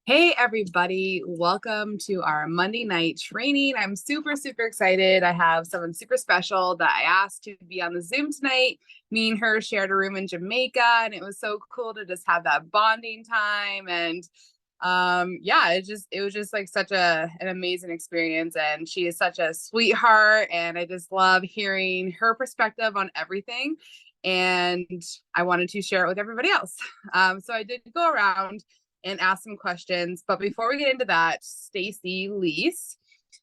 Hey, everybody. Welcome to our Monday night training. I'm super excited. I have someone super special that I asked to be on the Zoom tonight. Me and her shared a room in Jamaica, and it was so cool to just have that bonding time. And yeah, it was just like such an amazing experience. And she is such a sweetheart, and I just love hearing her perspective on everything. And I wanted to share it with everybody else. So I did go around and ask some questions. But before we get into that, Stacey Lease,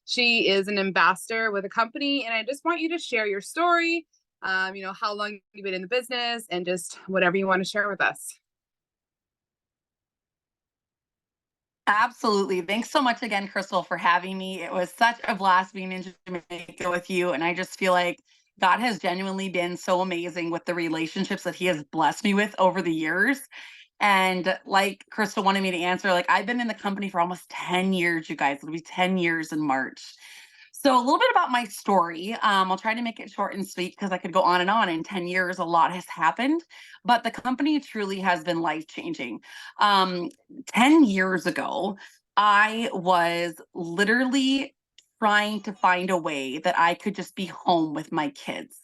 she is an ambassador with a company, and I just want you to share your story. How long you've been in the business, and just whatever you want to share with us. Absolutely. Thanks so much again, Crystal, for having me. It was such a blast being in Jamaica with you. And I just feel like God has genuinely been so amazing with the relationships that He has blessed me with over the years. And like Crystal wanted me to answer, like I've been in the company for almost 10 years, you guys. It'll be 10 years in March. So a little bit about my story. I'll try to make it short and sweet because I could go on and on. In 10 years, a lot has happened, but the company truly has been life changing. 10 years ago, I was literally trying to find a way that I could just be home with my kids.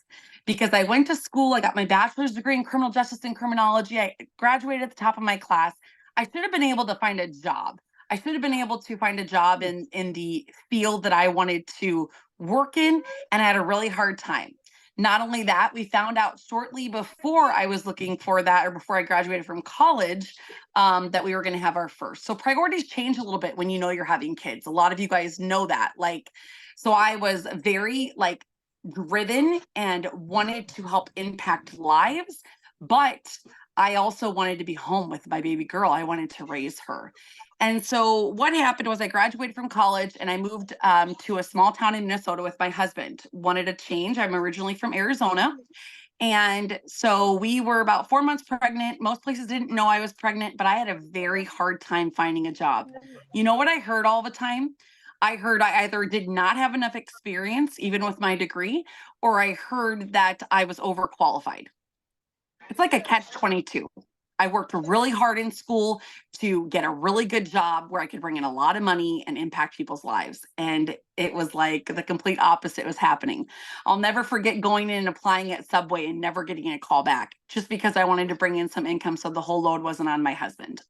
Because I went to school, I got my bachelor's degree in criminal justice and criminology. I graduated at the top of my class. I should have been able to find a job. I should have been able to find a job in the field that I wanted to work in, and I had a really hard time. Not only that, we found out shortly before I was looking for that, or before I graduated from college, that we were going to have our first. So priorities change a little bit when you know you're having kids. A lot of you guys know that. So I was very driven and wanted to help impact lives, but I also wanted to be home with my baby girl. I wanted to raise her. And so what happened was I graduated from college and I moved to a small town in Minnesota with my husband. Wanted a change. I'm originally from Arizona. And so we were about 4 months pregnant. Most places didn't know I was pregnant, but I had a very hard time finding a job. You know what I heard all the time? I heard I either did not have enough experience, even with my degree, or I heard that I was overqualified. It's like a catch 22. I worked really hard in school to get a really good job where I could bring in a lot of money and impact people's lives. And it was like the complete opposite was happening. I'll never forget going in and applying at Subway and never getting a call back just because I wanted to bring in some income so the whole load wasn't on my husband.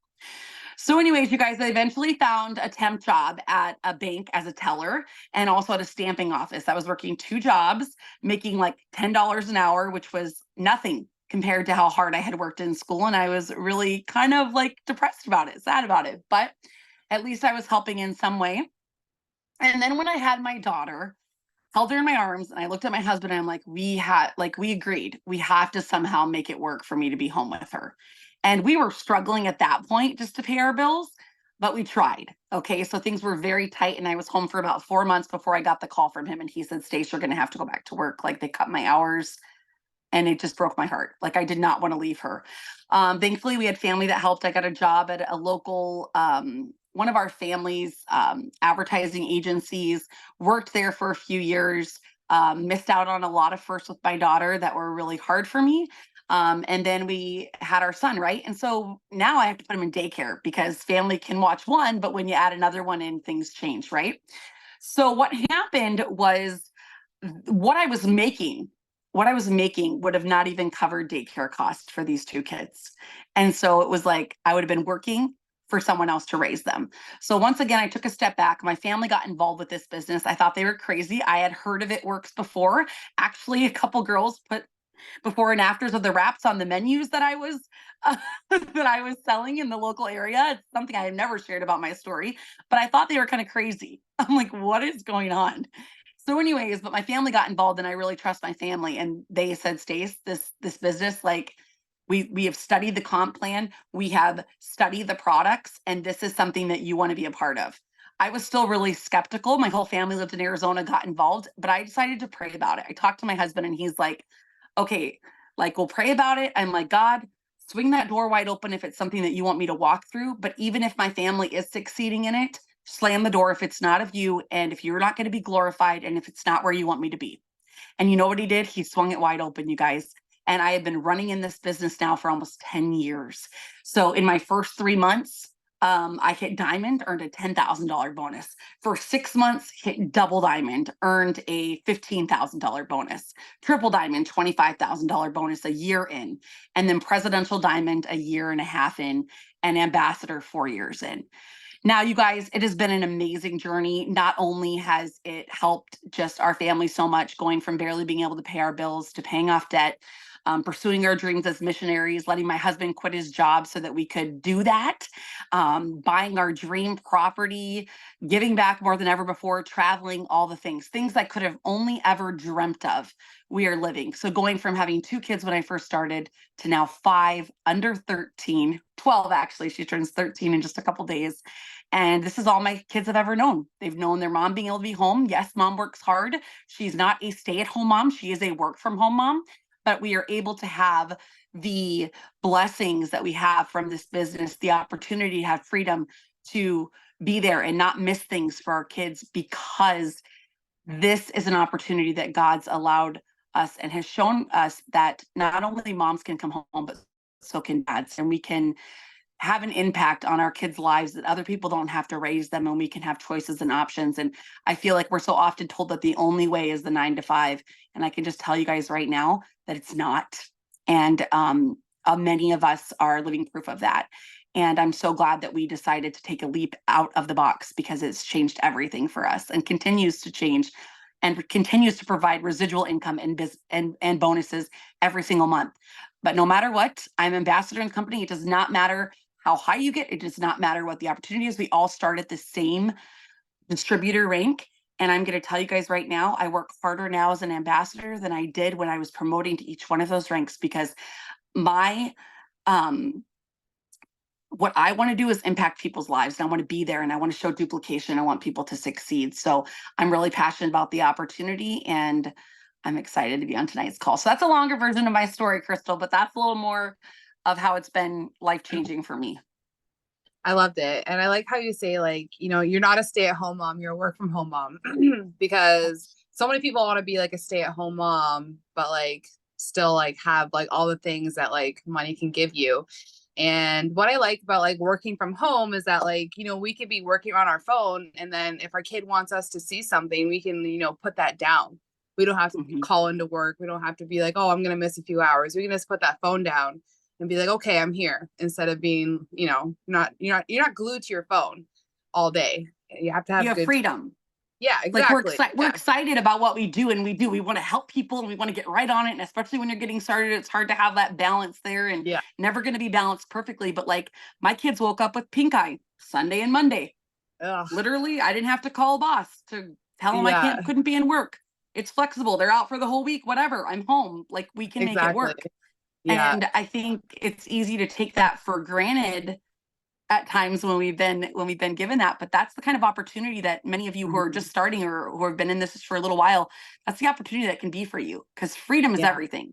So, anyways, you guys, I eventually found a temp job at a bank as a teller and also at a stamping office. I was working two jobs, making like $10 an hour, which was nothing compared to how hard I had worked in school. And I was really kind of like depressed about it, sad about it, but at least I was helping in some way. And then when I had my daughter, held her in my arms, and I looked at my husband and I'm like, we agreed, we have to somehow make it work for me to be home with her. And we were struggling at that point just to pay our bills, but we tried. Okay. So things were very tight. And I was home for about 4 months before I got the call from him. And he said, Stacey, you're going to have to go back to work. Like they cut my hours and it just broke my heart. Like I did not want to leave her. Thankfully, we had family that helped. I got a job at a local, one of our family's advertising agencies, worked there for a few years, missed out on a lot of firsts with my daughter that were really hard for me. And then we had our son, right? And so now I have to put him in daycare because family can watch one, but when you add another one in, things change, right? So what happened was what I was making what I was making would have not even covered daycare costs for these two kids. And so it was like I would have been working for someone else to raise them. So once again, I took a step back. My family got involved with this business. I thought they were crazy. I had heard of it works before. Actually, a couple girls put before and afters of the wraps on the menus that I was that I was selling in the local area. It's something I have never shared about my story, but I thought they were kind of crazy. I'm like, what is going on? So, anyways, but my family got involved, and I really trust my family. And they said, Stace, this business, like we have studied the comp plan, we have studied the products, and this is something that you want to be a part of. I was still really skeptical. My whole family lived in Arizona, got involved, but I decided to pray about it. I talked to my husband, and he's like, okay, like we'll pray about it. I'm like, God, swing that door wide open if it's something that you want me to walk through. But even if my family is succeeding in it, slam the door if it's not of you, and if you're not going to be glorified, and if it's not where you want me to be. And you know what he did? He swung it wide open, you guys. And I have been running in this business now for almost 10 years. So in my first 3 months, I hit diamond, earned a $10,000 bonus. For 6 months, hit double diamond, earned a $15,000 bonus. Triple diamond, $25,000 bonus a year in. And then presidential diamond a year and a half in, and ambassador 4 years in. Now, you guys, it has been an amazing journey. Not only has it helped just our family so much, going from barely being able to pay our bills to paying off debt, pursuing our dreams as missionaries, letting my husband quit his job so that we could do that, buying our dream property, giving back more than ever before, traveling, all the things I could have only ever dreamt of, we are living. So going from having 2 kids when I first started to now 5, under 13, 12 actually. She turns 13 in just a couple days. And this is all my kids have ever known. They've known their mom being able to be home. Yes, mom works hard. She's not a stay-at-home mom. She is a work-from-home mom. But we are able to have the blessings that we have from this business, the opportunity to have freedom to be there and not miss things for our kids, because this is an opportunity that God's allowed us and has shown us that not only moms can come home, but so can dads, and we can have an impact on our kids' lives, that other people don't have to raise them, and we can have choices and options. And I feel like we're so often told that the only way is the 9 to 5. And I can just tell you guys right now that it's not. And many of us are living proof of that. And I'm so glad that we decided to take a leap out of the box, because it's changed everything for us and continues to change and continues to provide residual income and bonuses every single month. But no matter what, I'm ambassador in the company. It does not matter how high you get. It does not matter what the opportunity is. We all start at the same distributor rank. And I'm going to tell you guys right now, I work harder now as an ambassador than I did when I was promoting to each one of those ranks, because my what I want to do is impact people's lives. And I want to be there, and I want to show duplication. I want people to succeed. So I'm really passionate about the opportunity, and I'm excited to be on tonight's call. So that's a longer version of my story, Crystal, but that's a little more of how it's been life-changing for me. I loved it. And I like how you say, like, you're not a stay-at-home mom, you're a work-from-home mom. Because so many people want to be like a stay-at-home mom, but like still like have like all the things that like money can give you. And what I like about like working from home is that, like, we could be working on our phone, and then if our kid wants us to see something, we can, put that down. We don't have to call into work. We don't have to be like, oh, I'm going to miss a few hours. We can just put that phone down and be like, okay, I'm here, instead of being, you're not glued to your phone all day. You have to have You have good freedom. Yeah, Like exactly. we're excited about what we do, and we want to help people, and we want to get right on it. And especially when you're getting started, it's hard to have that balance there, and Yeah. never going to be balanced perfectly. But like, my kids woke up with pink eye Sunday and Monday. Ugh. Literally, I didn't have to call a boss to tell them Yeah, couldn't be in work. It's flexible. They're out for the whole week, whatever. I'm home. Like, we can make it exactly. work. Yeah. And I think it's easy to take that for granted at times when we've been given that. But that's the kind of opportunity that many of you who are just starting, or who have been in this for a little while, that's the opportunity that can be for you, because freedom is Yeah. everything.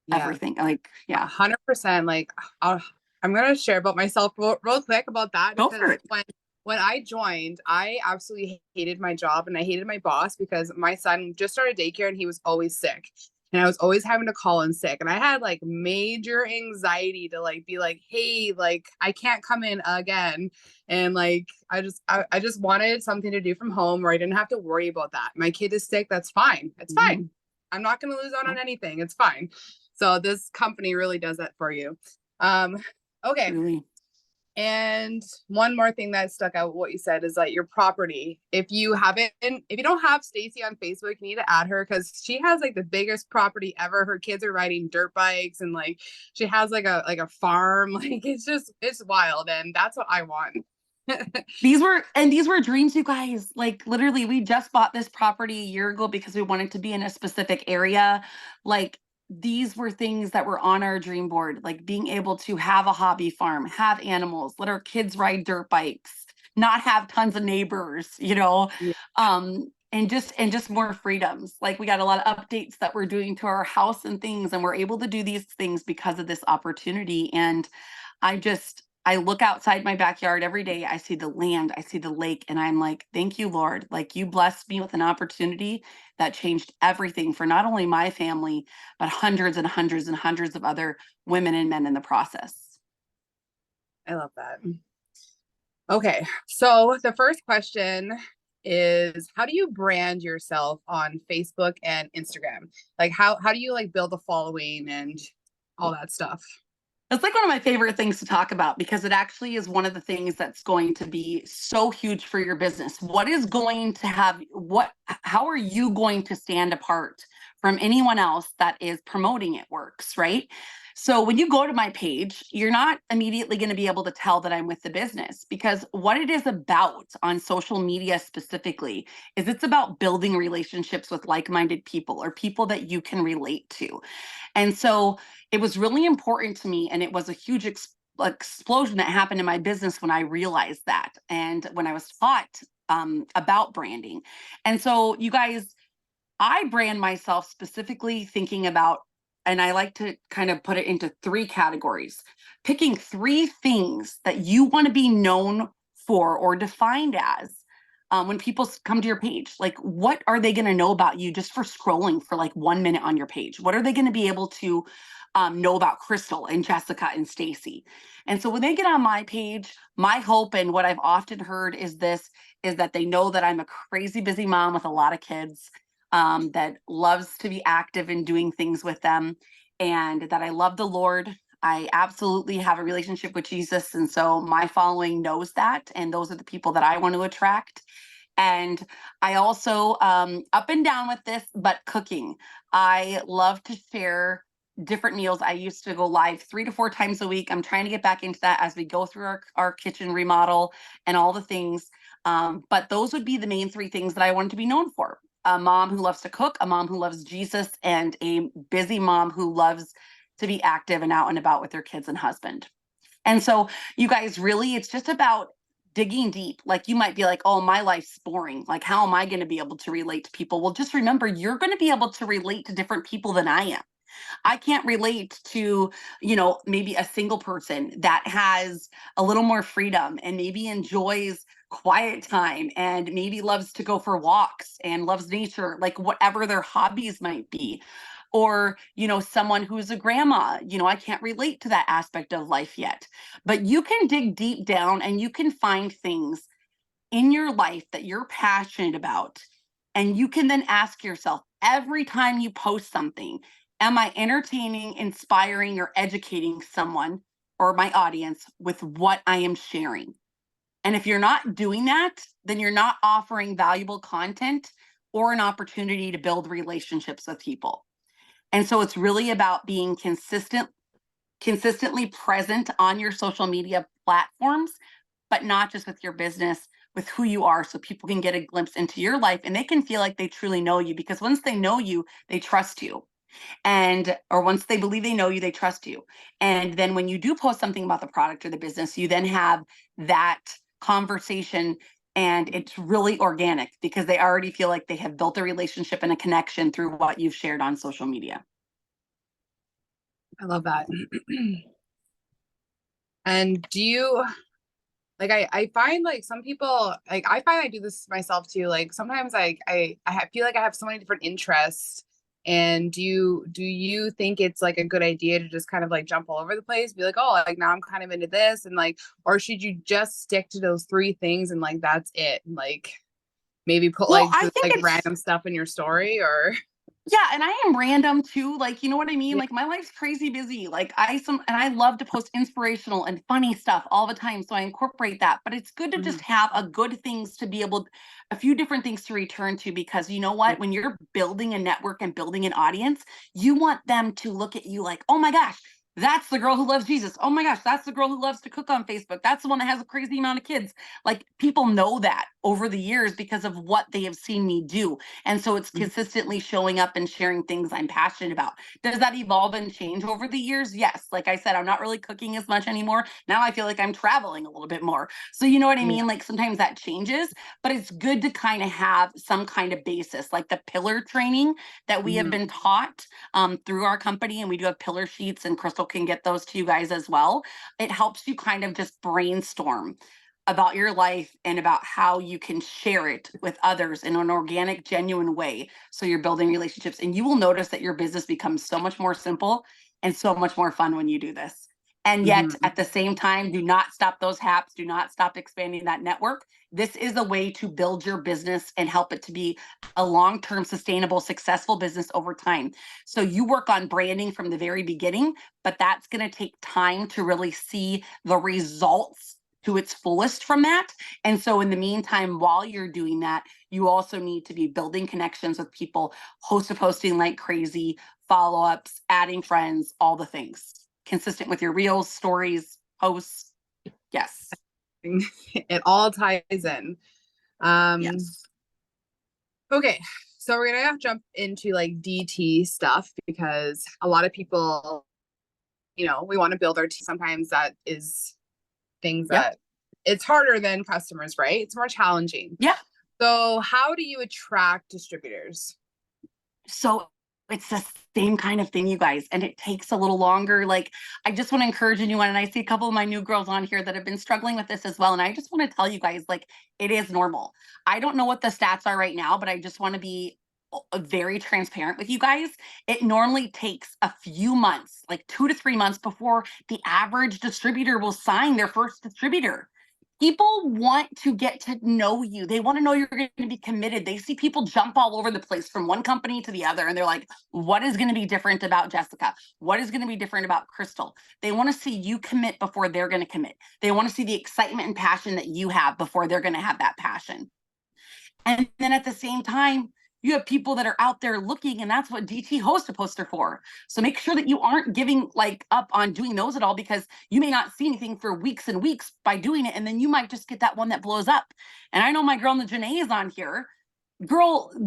Yeah. Everything. Like, yeah. 100%. Like, I'm going to share about myself real quick about that, Go for because it. when I joined, I absolutely hated my job, and I hated my boss, because my son just started daycare and he was always sick. And I was always having to call in sick. And I had like major anxiety to like be like, hey, like, I can't come in again. And like, I just wanted something to do from home where I didn't have to worry about that. My kid is sick. That's fine. It's fine. I'm not going to lose out on anything. It's fine. So this company really does that for you. Okay. Really. And one more thing that stuck out what you said is like your property. If you don't have Stacey on Facebook, you need to add her, because she has like the biggest property ever. Her kids are riding dirt bikes, and like she has like a farm. Like, it's wild, and that's what I want. These were dreams, you guys. Like, literally, we just bought this property a year ago because we wanted to be in a specific area. Like, these were things that were on our dream board, like being able to have a hobby farm, have animals, let our kids ride dirt bikes, not have tons of neighbors, Yeah. and just more freedoms. Like, we got a lot of updates that we're doing to our house and things, and we're able to do these things because of this opportunity. And I look outside my backyard every day. I see the land, I see the lake, and I'm like, thank you, Lord. Like, you blessed me with an opportunity that changed everything for not only my family, but hundreds and hundreds and hundreds of other women and men in the process. I love that. Okay, so the first question is how do you brand yourself on Facebook and Instagram? Like how do you like build a following and all that stuff? It's like one of my favorite things to talk about because it actually is one of the things that's going to be so huge for your business. What is going to how are you going to stand apart from anyone else that is promoting it works, right? So when you go to my page, you're not immediately going to be able to tell that I'm with the business because what it is about on social media specifically is it's about building relationships with like-minded people or people that you can relate to. And so it was really important to me. And it was a huge explosion that happened in my business when I realized that. And when I was taught about branding. And so, you guys, I brand myself specifically thinking about, and I like to kind of put it into three categories, picking three things that you want to be known for or defined as. When people come to your page, like what are they going to know about you just for scrolling for like 1 minute on your page? What are they going to be able to know about Crystal and Jessica and Stacey? And so when they get on my page, my hope and what I've often heard is that they know that I'm a crazy busy mom with a lot of kids, that loves to be active in doing things with them, and that I love the Lord. I absolutely have a relationship with Jesus. And so my following knows that. And those are the people that I want to attract. And I also, up and down with this, but cooking. I love to share different meals. I used to go live 3 to 4 times a week. I'm trying to get back into that as we go through our kitchen remodel and all the things. But those would be the main three things that I wanted to be known for: a mom who loves to cook, a mom who loves Jesus, and a busy mom who loves to be active and out and about with her kids and husband. And so, you guys, really, it's just about digging deep. Like, you might be like, oh, my life's boring. Like, how am I going to be able to relate to people? Well, just remember, you're going to be able to relate to different people than I am. I can't relate to, maybe a single person that has a little more freedom and maybe enjoys quiet time and maybe loves to go for walks and loves nature, like whatever their hobbies might be. Or, someone who's a grandma, I can't relate to that aspect of life yet. But you can dig deep down and you can find things in your life that you're passionate about. And you can then ask yourself every time you post something, am I entertaining, inspiring, or educating someone or my audience with what I am sharing? And if you're not doing that, then you're not offering valuable content or an opportunity to build relationships with people. And so it's really about being consistently present on your social media platforms, but not just with your business, with who you are, so people can get a glimpse into your life and they can feel like they truly know you, because once they know you, they trust you. Or once they believe they know you, they trust you. And then when you do post something about the product or the business, you then have that conversation, and it's really organic because they already feel like they have built a relationship and a connection through what you've shared on social media. I love that. And do you like I find like some people like I find I do this myself too. Like sometimes feel like I have so many different interests. And do you think it's like a good idea to just kind of like jump all over the place, be like, oh, like now I'm kind of into this, and like, or should you just stick to those three things and like that's it? And like maybe put Well, like I just think like it's random stuff in your story or Yeah, and I am random too. Like, you know what I mean? yeah. Like, my life's crazy busy. Like, I love to post inspirational and funny stuff all the time. So I incorporate that. But it's good to just Mhm. have a few different things to return to, because you know Yeah. what? When you're building a network and building an audience, you want them to look at you like, oh my gosh, that's the girl who loves Jesus. Oh my gosh, that's the girl who loves to cook on Facebook. That's the one that has a crazy amount of kids. Like, people know that over the years because of what they have seen me do. And so it's Mhm. consistently showing up and sharing things I'm passionate about. Does that evolve and change over the years? Yes. Like I said, I'm not really cooking as much anymore. Now I feel like I'm traveling a little bit more. So, you know what I Yeah. mean? Like, sometimes that changes, but it's good to kind of have some kind of basis, like the pillar training that we have Mhm. been taught through our company. And we do have pillar sheets, and Crystal can get those to you guys as well. It helps you kind of just brainstorm about your life and about how you can share it with others in an organic, genuine way. So you're building relationships, and you will notice that your business becomes so much more simple and so much more fun when you do this. And yet Mhm. at the same time, do not stop those haps, do not stop expanding that network. This is a way to build your business and help it to be a long-term, sustainable, successful business over time. So you work on branding from the very beginning, but that's going to take time to really see the results to its fullest from that. And so in the meantime, while you're doing that, you also need to be building connections with people, posting like crazy, follow-ups, adding friends, all the things consistent with your reels, stories, posts. Yes. It all ties in. Um, Yes. okay. So we're gonna jump into like DT stuff because a lot of people, we want to build our team. Sometimes that is things Yep. that it's harder than customers, right? It's more challenging. Yep. So how do you attract distributors? So it's the same kind of thing, you guys, and it takes a little longer. Like, I just want to encourage anyone, and I see a couple of my new girls on here that have been struggling with this as well. And I just want to tell you guys, like, it is normal. I don't know what the stats are right now, but I just want to be very transparent with you guys. It normally takes a few months, like 2 to 3 months, before the average distributor will sign their first distributor. People want to get to know you. They want to know you're going to be committed. They see people jump all over the place from one company to the other. And they're like, what is going to be different about Jessica? What is going to be different about Crystal? They want to see you commit before they're going to commit. They want to see the excitement and passion that you have before they're going to have that passion. And then at the same time, you have people that are out there looking, and that's what DT host a poster for. So make sure that you aren't giving like up on doing those at all, because you may not see anything for weeks and weeks by doing it, and then you might just get that one that blows up. And I know my girl Janae is on here.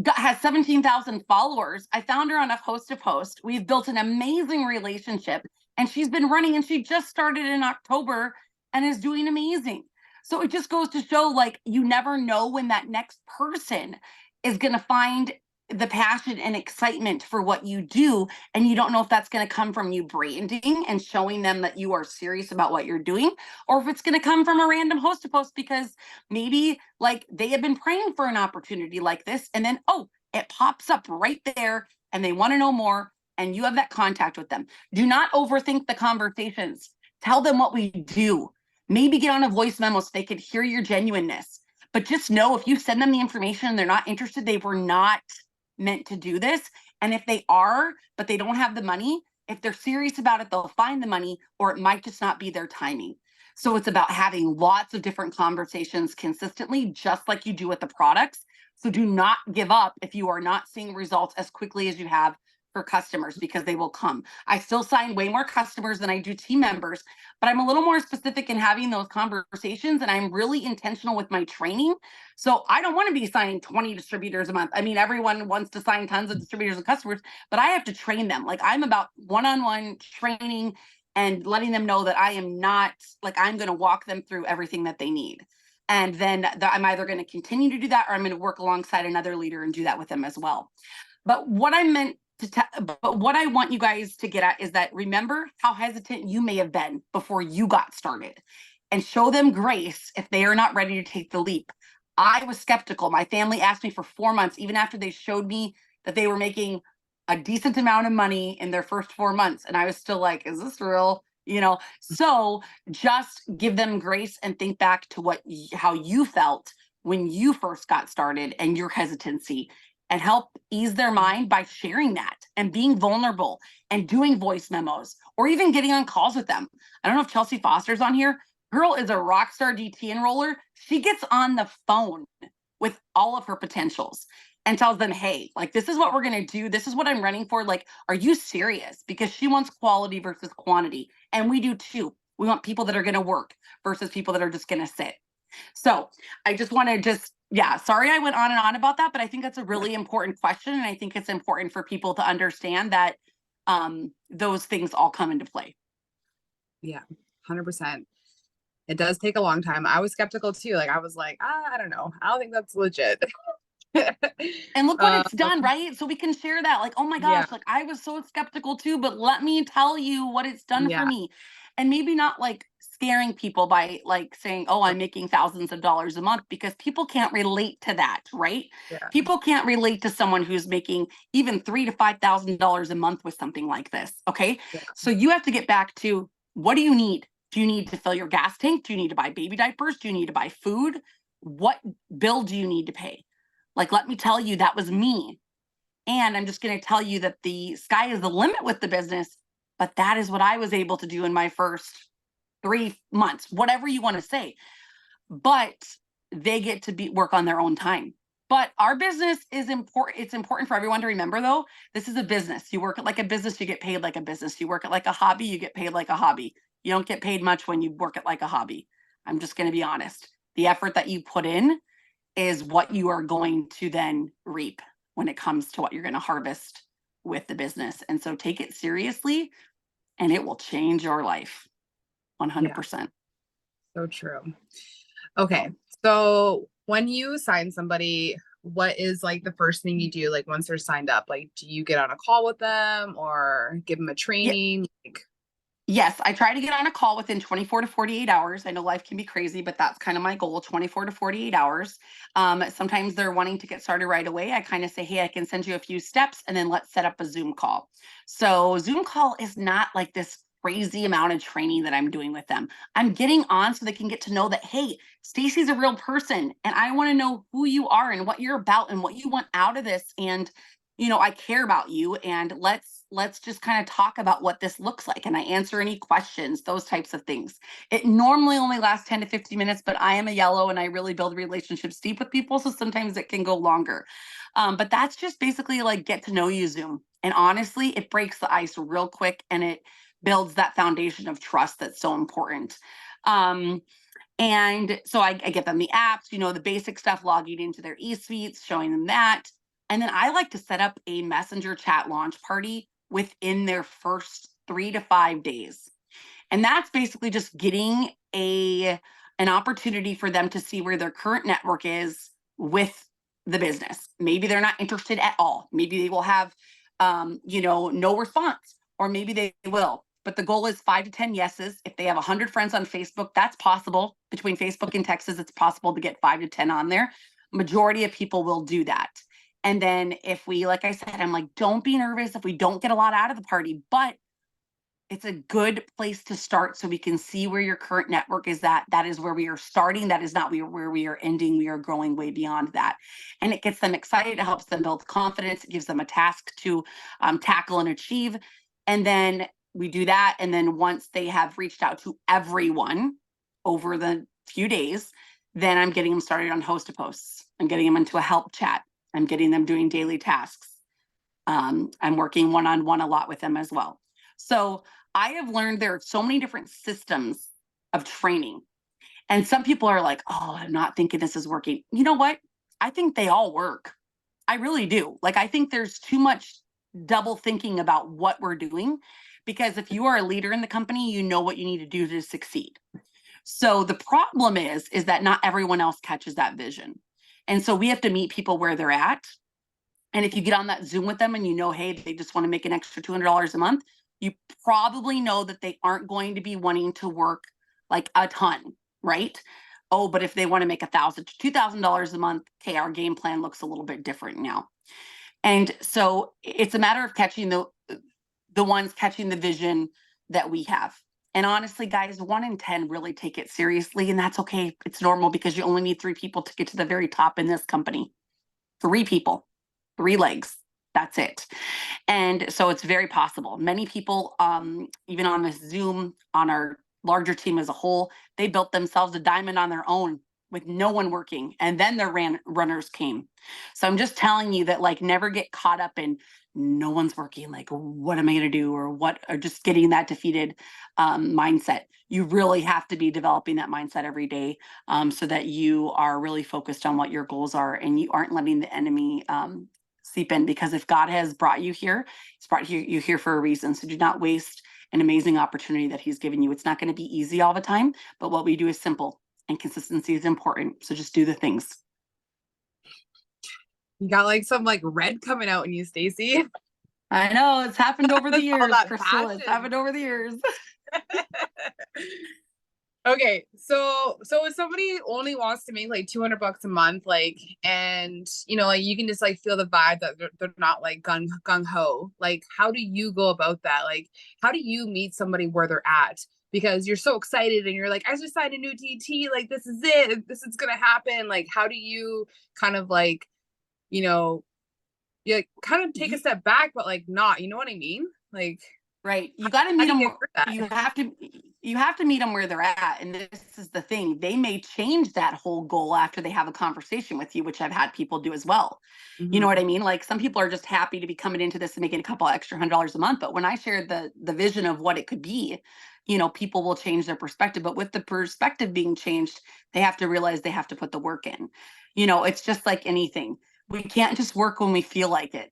Has 17,000 followers. I found her on a host to post. We've built an amazing relationship, and she's been running, and she just started in October and is doing amazing. So it just goes to show, like, you never know when that next person is going to find the passion and excitement for what you do. And you don't know if that's going to come from you branding and showing them that you are serious about what you're doing, or if it's going to come from a random host to post because maybe like they have been praying for an opportunity like this. And then, oh, it pops up right there and they want to know more. And you have that contact with them. Do not overthink the conversations. Tell them what we do. Maybe get on a voice memo so they could hear your genuineness. But just know, if you send them the information and they're not interested, they were not meant to do this. And if they are, but they don't have the money, if they're serious about it, they'll find the money, or it might just not be their timing. So it's about having lots of different conversations consistently, just like you do with the products. So do not give up if you are not seeing results as quickly as you have for customers, because they will come. I still sign way more customers than I do team members, but I'm a little more specific in having those conversations, and I'm really intentional with my training. So I don't want to be signing 20 distributors a month. I mean, everyone wants to sign tons of distributors and customers, but I have to train them. Like, I'm about one-on-one training and letting them know that I am not, like, I'm going to walk them through everything that they need. And then I'm either going to continue to do that, or I'm going to work alongside another leader and do that with them as well. But what I want you guys to get at is that, remember how hesitant you may have been before you got started, and show them grace if they are not ready to take the leap. I was skeptical. My family asked me for 4 months, even after they showed me that they were making a decent amount of money in their first 4 months. And I was still like, is this real? So just give them grace and think back to how you felt when you first got started and your hesitancy, and help ease their mind by sharing that and being vulnerable and doing voice memos or even getting on calls with them. I don't know if Chelsea Foster's on here. Girl is a rock star DT enroller. She gets on the phone with all of her potentials and tells them, hey, like, this is what we're going to do. This is what I'm running for. Like, are you serious? Because she wants quality versus quantity. And we do too. We want people that are going to work versus people that are just going to sit. So I just want to yeah, sorry I went on and on about that, but I think that's a really important question. And I think it's important for people to understand that those things all come into play. Yeah, 100%. It does take a long time. I was skeptical too. Like, I was like, I don't know. I don't think that's legit. And look what it's done, right? So we can share that. Like, oh my Yeah, gosh, like, I was so skeptical too, but let me tell you what it's done for yeah, me. And maybe not like scaring people by like saying, oh, I'm making thousands of dollars a month, because people can't relate to that, right? yeah, People can't relate to someone who's making even $3,000 to $5,000 a month with something like this. Okay. yeah. So you have to get back to, What do you need? Do you need to fill your gas tank? Do you need to buy baby diapers? Do you need to buy food? What bill do you need to pay? Like, let me tell you, that was me. And I'm just going to tell you that the sky is the limit with the business, but that is what I was able to do in my first 3 months, whatever you want to say. But they get to work on their own time. But our business is important. It's important for everyone to remember, though, this is a business. You work it like a business, you get paid like a business. You work it like a hobby, you get paid like a hobby. You don't get paid much when you work it like a hobby. I'm just going to be honest. The effort that you put in is what you are going to then reap when it comes to what you're going to harvest with the business. And so take it seriously and it will change your life 100%. So true. Okay. So when you sign somebody, what is like the first thing you do? Like once they're signed up, like do you get on a call with them or give them a training? Yes, I try to get on a call within 24 to 48 hours. I know life can be crazy, but that's kind of my goal, 24 to 48 hours. Sometimes they're wanting to get started right away. I kind of say, hey, I can send you a few steps and then let's set up a Zoom call. So Zoom call is not like this crazy amount of training that I'm doing with them. I'm getting on so they can get to know that, hey, Stacey's a real person and I want to know who you are and what you're about and what you want out of this. And I care about you, and let's just kind of talk about what this looks like, and I answer any questions, those types of things. It normally only lasts 10 to 15 minutes, but I am a yellow and I really build relationships deep with people, so sometimes it can go longer. But that's just basically like get to know you Zoom. And honestly, it breaks the ice real quick and it builds that foundation of trust that's so important. And so I get them the apps, the basic stuff, logging into their e-suites, showing them that. And then I like to set up a messenger chat launch party within their first 3 to 5 days. And that's basically just getting an opportunity for them to see where their current network is with the business. Maybe they're not interested at all. Maybe they will have no response, or maybe they will. But the goal is 5 to 10 yeses. If they have 100 friends on Facebook, that's possible. Between Facebook and Texas, it's possible to get 5 to 10 on there. Majority of people will do that. And then if we, like I said, I'm like, don't be nervous if we don't get a lot out of the party, but it's a good place to start so we can see where your current network is at. That is where we are starting. That is not where we are ending. We are growing way beyond that. And it gets them excited. It helps them build confidence. It gives them a task to tackle and achieve. And then we do that. And then once they have reached out to everyone over the few days, then I'm getting them started on host to posts. I'm getting them into a help chat. I'm getting them doing daily tasks. I'm working one-on-one a lot with them as well. So I have learned there are so many different systems of training. And some people are like, oh, I'm not thinking this is working. You know what? I think they all work. I really do. Like, I think there's too much double thinking about what we're doing, because if you are a leader in the company, you know what you need to do to succeed. So the problem is that not everyone else catches that vision. And so we have to meet people where they're at. And if you get on that Zoom with them and hey, they just want to make an extra $200 a month, you probably know that they aren't going to be wanting to work like a ton, right? Oh, but if they want to make $1,000 to $2,000 a month, okay, our game plan looks a little bit different now. And so it's a matter of catching the ones catching the vision that we have. And honestly, guys, 1 in 10 really take it seriously, and that's okay. It's normal because you only need 3 people to get to the very top in this company. 3 people. 3 legs. That's it. And so it's very possible. Many people, even on this Zoom, on our larger team as a whole, they built themselves a diamond on their own with no one working. And then their runners came. So I'm just telling you that, like, never get caught up in no one's working. Like, what am I going to do? Or just getting that defeated mindset. You really have to be developing that mindset every day, so that you are really focused on what your goals are and you aren't letting the enemy seep in, because if God has brought you here, he's brought you here for a reason. So do not waste an amazing opportunity that he's given you. It's not going to be easy all the time, but what we do is simple, and consistency is important. So just do the things. You got like some like red coming out in you, Stacey. I know, it's happened over the years, Crystal. Passion. It's happened over the years. Okay, so if somebody only wants to make like $200 a month, like, and like you can just like feel the vibe that they're not like gung ho. Like, how do you go about that? Like, how do you meet somebody where they're at? because you're so excited and you're like, I just signed a new DT, like this is it, this is gonna happen. Like, how do you kind of like, you know, you like kind of take a You, step back, but like not, you know what I mean? Like, right. You got to how meet do you them. get through that? You have to meet them where they're at. And this is the thing. They may change that whole goal after they have a conversation with you, which I've had people do as well. You know what Mm-hmm. I mean? Like some people are just happy to be coming into this and making a couple extra $100 a month. But when I shared the vision of what it could be, people will change their perspective. But with the perspective being changed, they have to realize they have to put the work in. It's just like anything. We can't just work when we feel like it,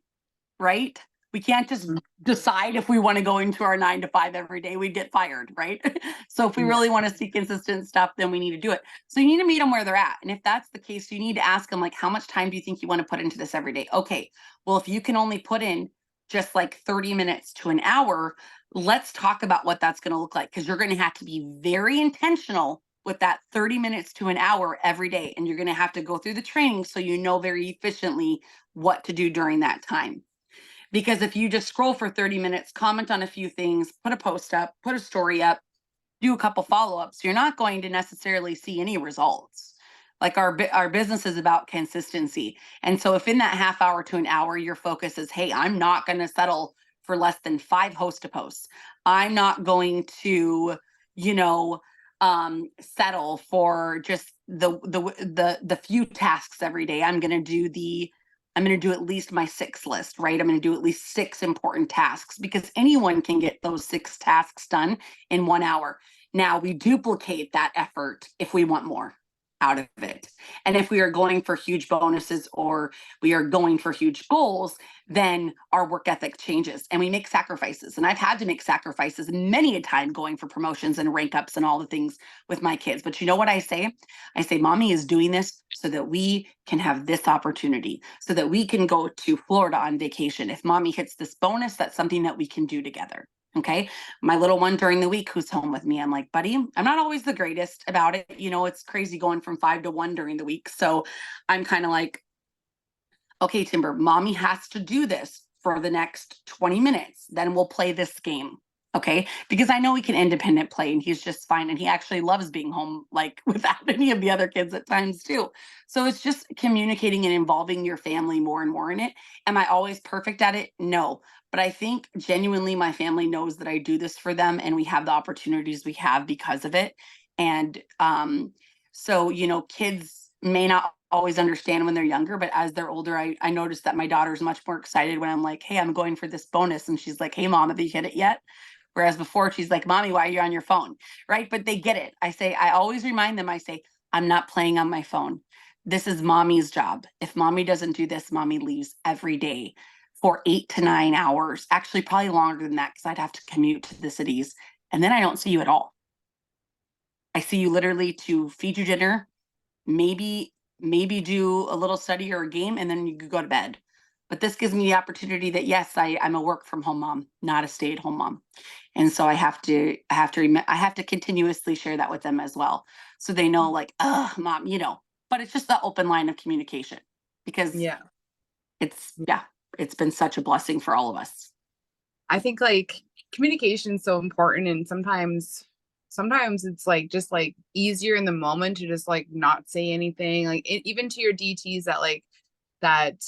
right? We can't just decide if we want to go into our 9 to 5 every day. We'd get fired, right? So if we Yeah. really want to see consistent stuff, then we need to do it. So you need to meet them where they're at. And if that's the case, you need to ask them, like, how much time do you think you want to put into this every day? Okay, well, if you can only put in just like 30 minutes to an hour, let's talk about what that's going to look like, because you're going to have to be very intentional with that 30 minutes to an hour every day. And you're going to have to go through the training so you know very efficiently what to do during that time. Because if you just scroll for 30 minutes, comment on a few things, put a post up, put a story up, do a couple follow-ups, you're not going to necessarily see any results. Like our business is about consistency. And so if in that half hour to an hour, your focus is, hey, I'm not going to settle for less than 5 host to posts. I'm not going to, you know, settle for just the few tasks every day. I'm going to do at least my 6 list, right? I'm going to do at least 6 important tasks, because anyone can get those 6 tasks done in 1 hour. Now we duplicate that effort if we want more out of it. And if we are going for huge bonuses or we are going for huge goals, then our work ethic changes and we make sacrifices. And I've had to make sacrifices many a time going for promotions and rank ups and all the things with my kids. But you know what I say? I say, mommy is doing this so that we can have this opportunity, so that we can go to Florida on vacation. If mommy hits this bonus, that's something that we can do together. Okay. My little one during the week who's home with me, I'm like, buddy, I'm not always the greatest about it. It's crazy going from 5 to 1 during the week. So I'm kind of like, okay, Timber, mommy has to do this for the next 20 minutes. Then we'll play this game. Okay. Because I know he can independent play and he's just fine. And he actually loves being home, like without any of the other kids at times too. So it's just communicating and involving your family more and more in it. Am I always perfect at it? No. But I think genuinely my family knows that I do this for them and we have the opportunities we have because of it. And so, kids may not always understand when they're younger, but as they're older, I noticed that my daughter's much more excited when I'm like, hey, I'm going for this bonus. And she's like, hey, mom, have you hit it yet? Whereas before she's like, mommy, why are you on your phone? Right. But they get it. I always remind them, I say, I'm not playing on my phone. This is mommy's job. If mommy doesn't do this, mommy leaves every day for 8 to 9 hours, actually probably longer than that, because I'd have to commute to the cities. And then I don't see you at all. I see you literally to feed you dinner, maybe do a little study or a game, and then you could go to bed. But this gives me the opportunity that, yes, I'm a work from home mom, not a stay-at-home mom. And so I have to continuously share that with them as well. So they know, like, mom, but it's just the open line of communication, because Yeah. it's been such a blessing for all of us. I think like communication is so important, and sometimes it's like just like easier in the moment to just like not say anything, like even to your DTs that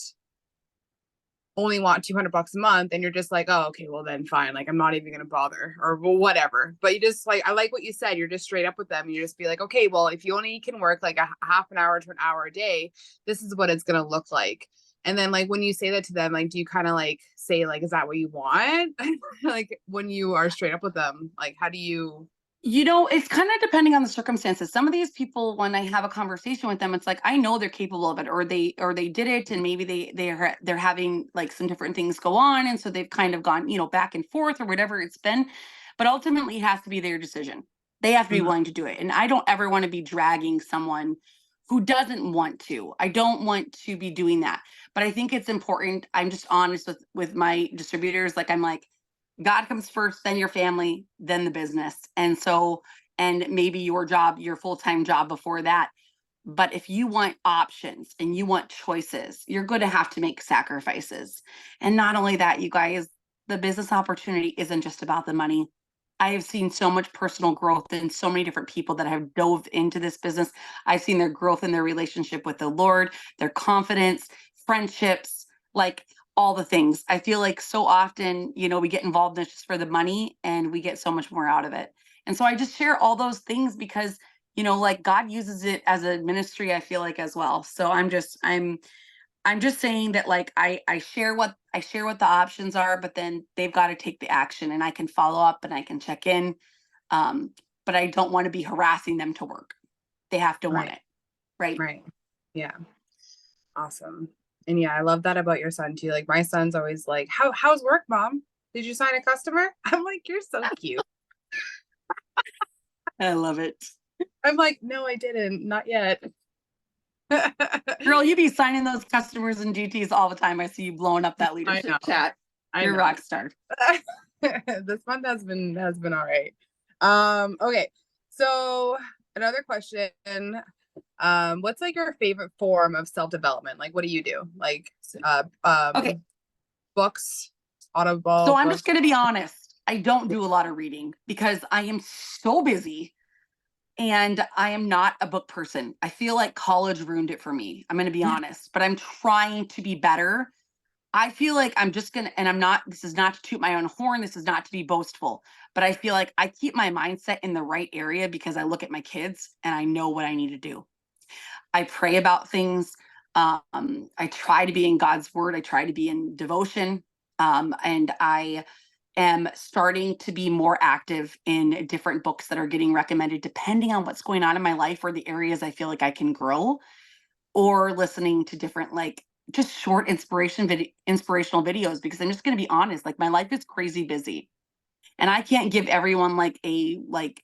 only want $200 a month, and you're just like, oh, okay, well then fine, like I'm not even gonna bother, or well, whatever. But you just like, I like what you said, you're just straight up with them, and you just be like, okay, well, if you only can work like a half an hour to an hour a day, this is what it's gonna look like. And then like when you say that to them, like do you kind of like say like, is that what you want? Like when you are straight up with them, like how do you? It's kind of depending on the circumstances. Some of these people, when I have a conversation with them, it's like I know they're capable of it, or they did it, and maybe they're having like some different things go on, and so they've kind of gone, back and forth or whatever it's been. But ultimately, it has to be their decision. They have to be Mhm. willing to do it, and I don't ever want to be dragging someone who doesn't want to. I don't want to be doing that. But I think it's important. I'm just honest with my distributors. Like I'm like, God comes first, then your family, then the business. And maybe your job, your full-time job before that. But if you want options and you want choices, you're going to have to make sacrifices. And not only that, you guys, the business opportunity isn't just about the money. I have seen so much personal growth in so many different people that have dove into this business. I've seen their growth in their relationship with the Lord, their confidence, friendships, like all the things. I feel like so often, we get involved in this just for the money and we get so much more out of it. And so I just share all those things because, like God uses it as a ministry, I feel like as well. So I'm just saying that like I share what the options are, but then they've got to take the action and I can follow up and I can check in. Um, but I don't want to be harassing them to work. They have to want Right. it. Right. Right. Yeah. Awesome. And yeah, I love that about your son too. Like my son's always like, how's work, mom? Did you sign a customer? I'm like, you're so cute. I love it. I'm like, no, I didn't. Not yet. Girl, you be signing those customers and GTs all the time. I see you blowing up that I leadership know. chat. I You're a know. rock star. This month has been all right. Okay. So another question. What's like your favorite form of self-development? Like what do you do? Like Okay. books, audible So I'm books? just going to be honest. I don't do a lot of reading because I am so busy. And I am not a book person. I feel like college ruined it for me. I'm going to be honest, but I'm trying to be better. I feel like I'm just going to, and I'm not, this is not to toot my own horn. This is not to be boastful, but I feel like I keep my mindset in the right area because I look at my kids and I know what I need to do. I pray about things. I try to be in God's word. I try to be in devotion. And I am starting to be more active in different books that are getting recommended, depending on what's going on in my life or the areas I feel like I can grow, or listening to different, like just short inspirational videos, because I'm just going to be honest, like my life is crazy busy and I can't give everyone like a, like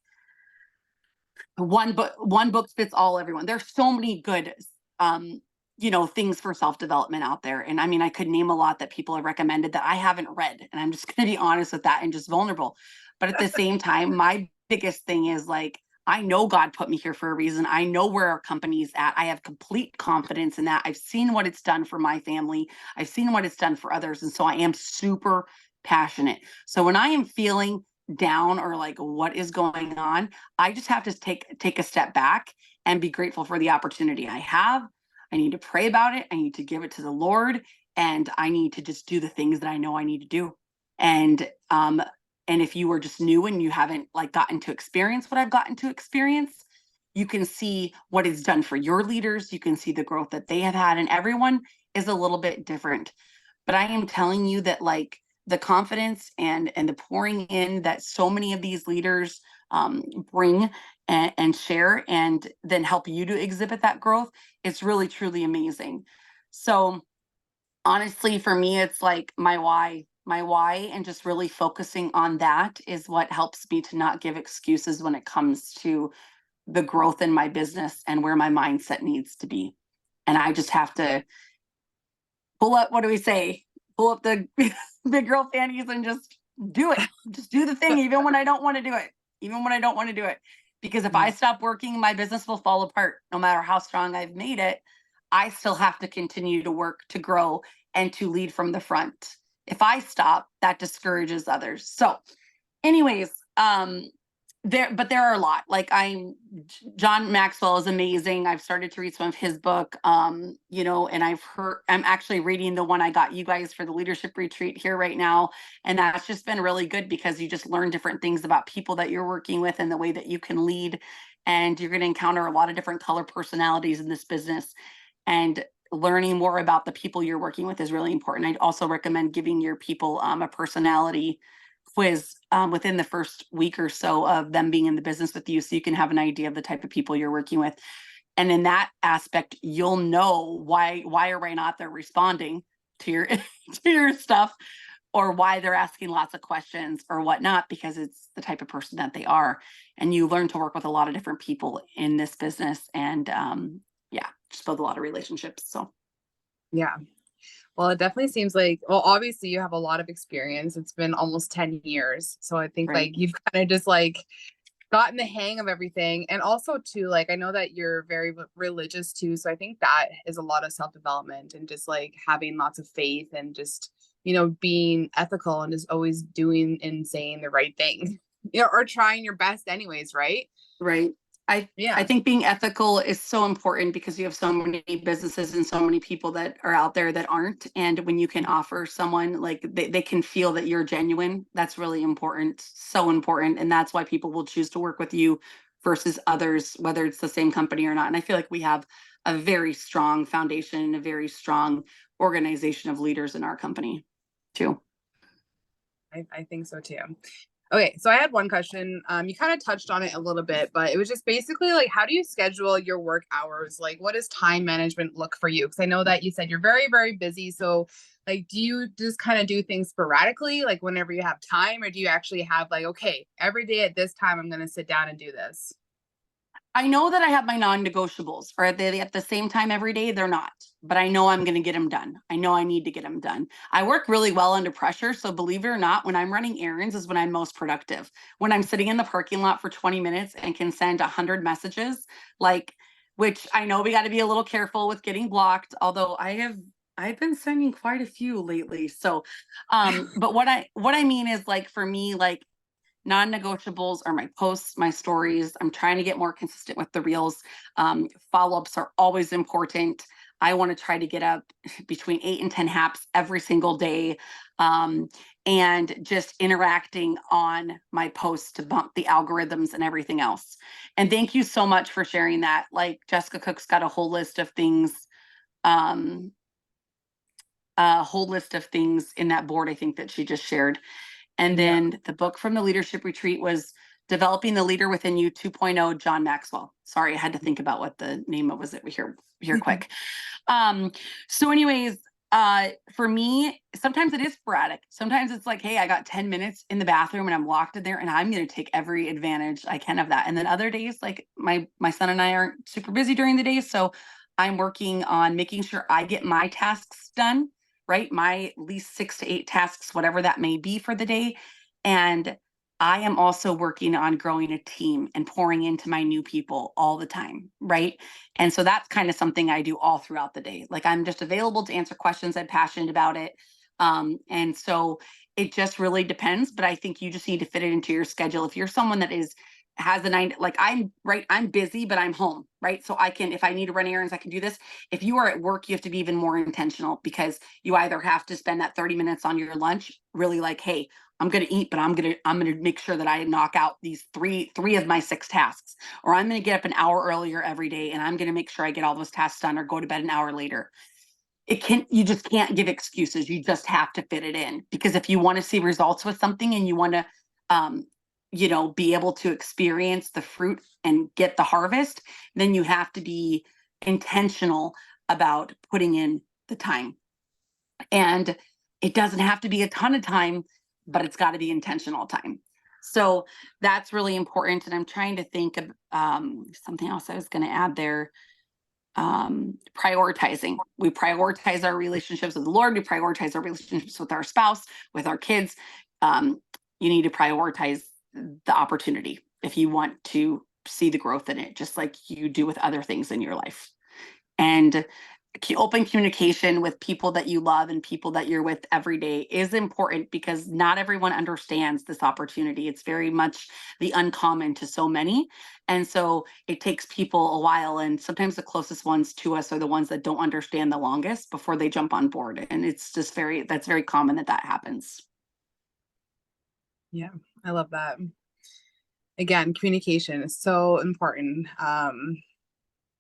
one book fits all everyone. There's so many good things for self-development out there. And I mean, I could name a lot that people have recommended that I haven't read. And I'm just gonna be honest with that and just vulnerable. But at the same time, my biggest thing is like, I know God put me here for a reason. I know where our company's at. I have complete confidence in that. I've seen what it's done for my family. I've seen what it's done for others. And so I am super passionate. So when I am feeling down or like what is going on, I just have to take a step back and be grateful for the opportunity I have. I need to pray about it. I need to give it to the Lord, and I need to just do the things that I know I need to do. And if you were just new and you haven't like gotten to experience what I've gotten to experience, you can see what it's done for your leaders. You can see the growth that they have had, and everyone is a little bit different. But I am telling you that like the confidence and the pouring in that so many of these leaders bring and share and then help you to exhibit that growth, it's really truly amazing. So honestly, for me, it's like my why and just really focusing on that is what helps me to not give excuses when it comes to the growth in my business and where my mindset needs to be. And I just have to pull up, what do we say? Pull up the big girl panties and just do it. Just do the thing, even when I don't want to do it. Even when I don't want to do it. Because if I stop working, my business will fall apart. No matter how strong I've made it, I still have to continue to work, to grow, and to lead from the front. If I stop, that discourages others. So, anyways, there are a lot. Like John Maxwell is amazing. I've started to read some of his book, and I'm actually reading the one I got you guys for the leadership retreat here right now, and that's just been really good because you just learn different things about people that you're working with and the way that you can lead, and you're going to encounter a lot of different color personalities in this business, and learning more about the people you're working with is really important. I'd also recommend giving your people a personality quiz within the first week or so of them being in the business with you, so you can have an idea of the type of people you're working with. And in that aspect, you'll know why or why not they're responding to your to your stuff, or why they're asking lots of questions or whatnot, because it's the type of person that they are. And you learn to work with a lot of different people in this business, and just build a lot of relationships. So Yeah. Well, it definitely seems like, well, obviously you have a lot of experience. It's been almost 10 years. So I think right. like you've kind of just like gotten the hang of everything. And also too, like I know that you're very religious too. So I think that is a lot of self-development and just like having lots of faith and just, being ethical and just always doing and saying the right thing. or trying your best anyways, right? Right. I Yeah. think being ethical is so important because you have so many businesses and so many people that are out there that aren't. And when you can offer someone like they can feel that you're genuine, that's really important. So important. And that's why people will choose to work with you versus others, whether it's the same company or not. And I feel like we have a very strong foundation, a very strong organization of leaders in our company too. I think so too. Okay, so I had one question. You kind of touched on it a little bit, but it was just basically like, how do you schedule your work hours? Like, what does time management look for you? Because I know that you said you're very, very busy. So, like, do you just kind of do things sporadically, like whenever you have time, or do you actually have like, okay, every day at this time, I'm going to sit down and do this? I know that I have my non-negotiables. Are they at the same time every day? They're not, but I know I'm going to get them done. I know I need to get them done. I work really well under pressure. So believe it or not, when I'm running errands is when I'm most productive. When I'm sitting in the parking lot for 20 minutes and can send 100 messages, like, which I know we got to be a little careful with getting blocked, although I've been sending quite a few lately. So, but what I mean is like for me, like non-negotiables are my posts, my stories. I'm trying to get more consistent with the reels. Follow-ups are always important. I want to try to get up between 8 and 10 haps every single day. And just interacting on my posts to bump the algorithms and everything else. And thank you so much for sharing that. Like Jessica Cook's got um, a whole list of things in that board, I think that she just shared. And Yeah. then the book from the leadership retreat was Developing the Leader Within You 2.0, John Maxwell. Sorry, I had to think about what the name of was it here quick. Um, so anyways, for me, sometimes it is sporadic. Sometimes it's like, hey, I got 10 minutes in the bathroom and I'm locked in there and I'm going to take every advantage I can of that. And then other days, like my son and I aren't super busy during the day. So I'm working on making sure I get my tasks done, right? My at least 6 to 8 tasks, whatever that may be for the day. And I am also working on growing a team and pouring into my new people all the time, right? And so that's kind of something I do all throughout the day. Like I'm just available to answer questions. I'm passionate about it. And so it just really depends. But I think you just need to fit it into your schedule. If you're someone that has a nine, like I'm right, I'm busy, but I'm home, right? So I can, if I need to run errands, I can do this. If you are at work, you have to be even more intentional because you either have to spend that 30 minutes on your lunch, really like, hey, I'm going to eat, but I'm going to make sure that I knock out these three of my 6 tasks, or I'm going to get up an hour earlier every day and I'm going to make sure I get all those tasks done or go to bed an hour later. You just can't give excuses. You just have to fit it in because if you want to see results with something and you want to, um, be able to experience the fruit and get the harvest, then you have to be intentional about putting in the time. And it doesn't have to be a ton of time, but it's got to be intentional time. So that's really important. And I'm trying to think of something else I was going to add there. Prioritizing. We prioritize our relationships with the Lord. We prioritize our relationships with our spouse, with our kids. You need to prioritize the opportunity if you want to see the growth in it, just like you do with other things in your life. And open communication with people that you love and people that you're with every day is important because not everyone understands this opportunity. It's very much the uncommon to so many. And so it takes people a while. And sometimes the closest ones to us are the ones that don't understand the longest before they jump on board. And it's just that's very common that happens. Yeah, I love that. Again, communication is so important.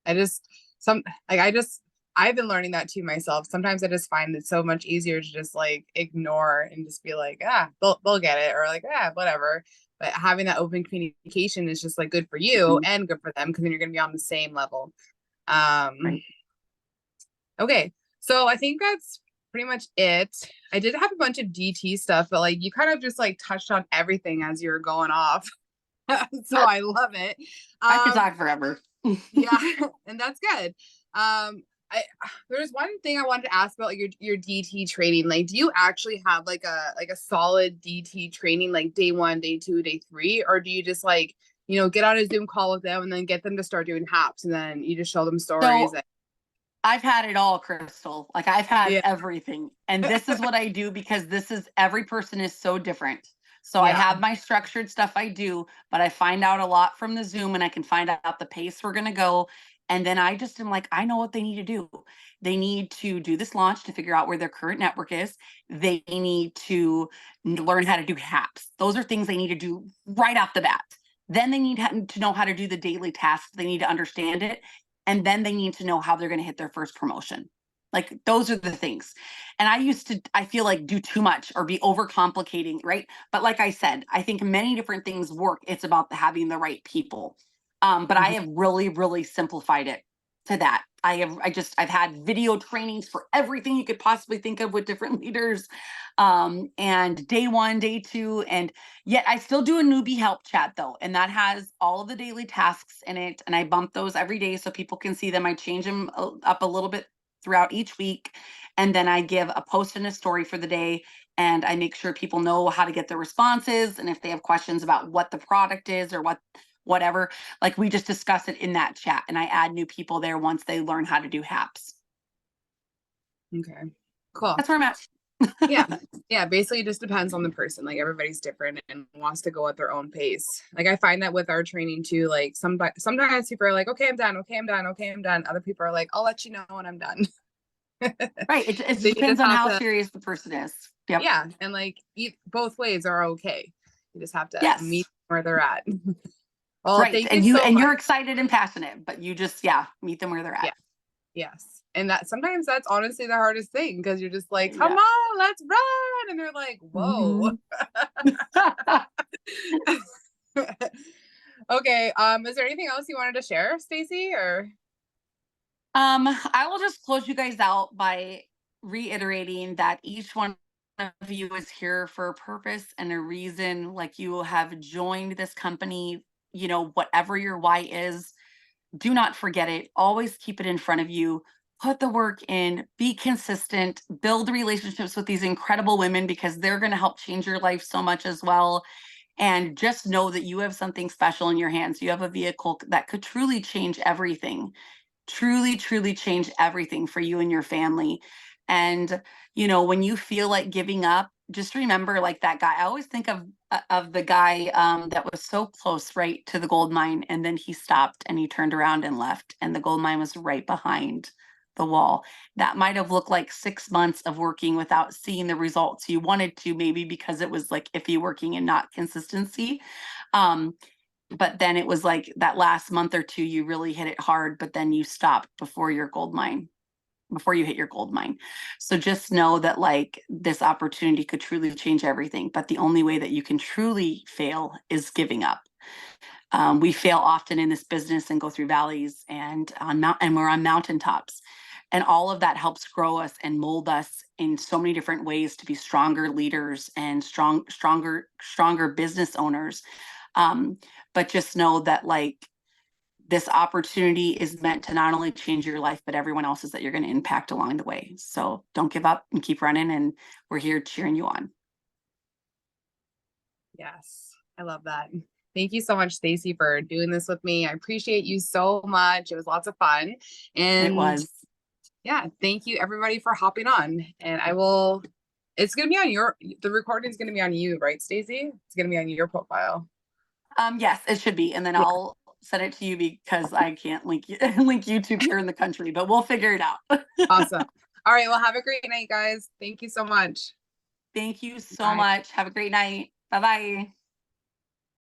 I just some like I just I've been learning that too myself. Sometimes I just find it so much easier to just like ignore and just be like, ah, they'll get it, or like, ah, whatever. But having that open communication is just like good for you Mhm. and good for them because then you're gonna be on the same level. Right. Okay, so I think that's pretty much it. I did have a bunch of DT stuff, but like you kind of just like touched on everything as you were going off. So I love it. I could Um, talk forever. yeah, and that's good. I there's one thing I wanted to ask about like your DT training. Like, do you actually have like a solid DT training like day 1, day 2, day 3, or do you just like get on a Zoom call with them and then get them to start doing haps and then you just show them stories? So I've had it all, Crystal. Like I've had Yeah, everything. And this is what I do because every person is so different. So I have my structured stuff I do, but I find out a lot from the Zoom, and I can find out the pace we're going to go. And then I just am like, I know what they need to do. They need to do this launch to figure out where their current network is. They need to learn how to do HAPs. Those are things they need to do right off the bat. Then they need to know how to do the daily tasks. They need to understand it. And then they need to know how they're going to hit their first promotion. Like, those are the things. And I feel like, do too much or be overcomplicating, right? But like I said, I think many different things work. It's about having the right people. But I have really, really simplified it to that. I've had video trainings for everything you could possibly think of with different leaders. And day 1, day 2, and yet I still do a newbie help chat though. And that has all of the daily tasks in it. And I bump those every day so people can see them. I change them up a little bit throughout each week. And then I give a post and a story for the day. And I make sure people know how to get their responses. And if they have questions about what the product is or whatever, like, we just discuss it in that chat. And I add new people there once they learn how to do HAPs. Okay, cool. That's where I'm at. Yeah, basically it just depends on the person. Like, everybody's different and wants to go at their own pace. Like, I find that with our training too, like sometimes people are like, okay, I'm done, okay, I'm done, okay, I'm done. Other people are like, I'll let you know when I'm done. Right. It depends on how serious the person is. Yep. Yeah, and like both ways are okay. You just have to meet where they're at. Well, right. thank and you so much. You're excited and passionate, but you just meet them where they're at. Yes. And that sometimes that's honestly the hardest thing, because you're just like, come on, let's run. And they're like, whoa. Okay. Is there anything else you wanted to share, Stacey, or? I will just close you guys out by reiterating that each one of you is here for a purpose and a reason. Like, you have joined this company, whatever your why is, do not forget it. Always keep it in front of you. Put the work in, be consistent, build relationships with these incredible women, because they're going to help change your life so much as well. And just know that you have something special in your hands. You have a vehicle that could truly change everything. Truly, truly change everything for you and your family. And, when you feel like giving up, just remember, like that guy. I always think of the guy that was so close, right, to the gold mine. And then he stopped and he turned around and left. And the gold mine was right behind the wall. That might have looked like 6 months of working without seeing the results you wanted to, maybe because it was like iffy working and not consistency. But then it was like that last month or two, you really hit it hard, but then you stopped before you hit your gold mine. So just know that, like, this opportunity could truly change everything. But the only way that you can truly fail is giving up. We fail often in this business and go through valleys and we're on mountaintops. And all of that helps grow us and mold us in so many different ways to be stronger leaders and stronger business owners. But just know that, like, this opportunity is meant to not only change your life, but everyone else's that you're going to impact along the way. So don't give up and keep running. And we're here cheering you on. Yes, I love that. Thank you so much, Stacey, for doing this with me. I appreciate you so much. It was lots of fun. And it was. Yeah, thank you everybody for hopping on. And it's going to be on the recording is going to be on you, right, Stacey? It's going to be on your profile. Yes, it should be. And then I'll send it to you, because I can't link YouTube here in the country, but we'll figure it out. Awesome. All right. Well, have a great night, guys. Thank you so much. Thank you so much. Have a great night. Bye-bye.